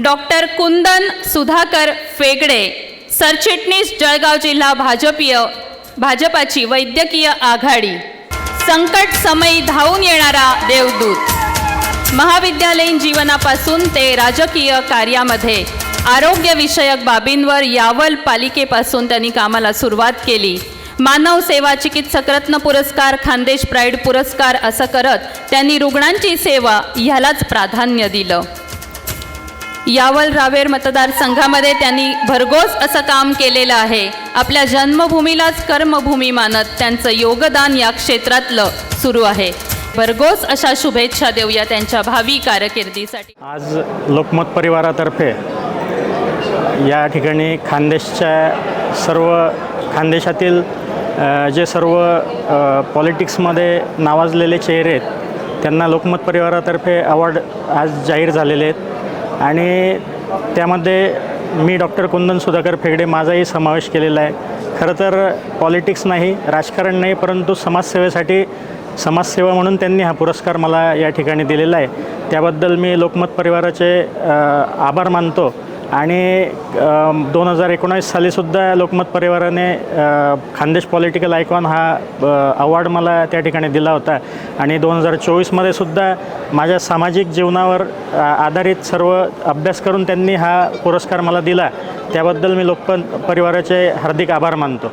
Doctor कुंदन सुधाकर फेगडे, सरचिटणीस जळगाव जिल्हा भाजपाची वैद्यकीय आघाडी, संकट समयी धावून येणारा देवदूत। महाविद्यालयीन जीवनापासून ते राजकीय कार्यामध्ये आरोग्यविषयक बाबींवर यावल पालिकेपासून त्यांनी कामाला सुरुवात केली। मानव सेवा चिकित्सक रत्न पुरस्कार, खानदेश प्राईड पुरस्कार असं करत त्यांनी रुग्णांची सेवा ह्यालाच प्राधान्य दिलं। यावल रावेर मतदारसंघामध्ये त्यांनी भरघोस असं काम केलेलं आहे। आपल्या जन्मभूमीलाच कर्मभूमी मानत त्यांचं योगदान या क्षेत्रातलं सुरू आहे। भरघोस अशा शुभेच्छा देऊया त्यांच्या भावी कारकिर्दीसाठी। आज लोकमत परिवारातर्फे या ठिकाणी खानदेशातील जे सर्व पॉलिटिक्समध्ये नावाजलेले चेहरे आहेत त्यांना लोकमत परिवारातर्फे अवॉर्ड आज जाहीर झालेले आहेत आणि त्यामध्ये मी डॉक्टर कुंदन सुधाकर फेगडे माझाही समावेश केलेला आहे। खरं तर पॉलिटिक्स नाही, राजकारण नाही, परंतु समाजसेवा म्हणून त्यांनी हा पुरस्कार मला या ठिकाणी दिलेला आहे। त्याबद्दल मी लोकमत परिवाराचे आभार मानतो आणि 2019 सालीसुद्धा लोकमत परिवाराने खानदेश पॉलिटिकल आयकॉन हा अवॉर्ड मला त्या ठिकाणी दिला होता आणि 2024मध्ये सुद्धा माझ्या सामाजिक जीवनावर आधारित सर्व अभ्यास करून त्यांनी हा पुरस्कार मला दिला। त्याबद्दल मी लोकमत परिवाराचे हार्दिक आभार मानतो।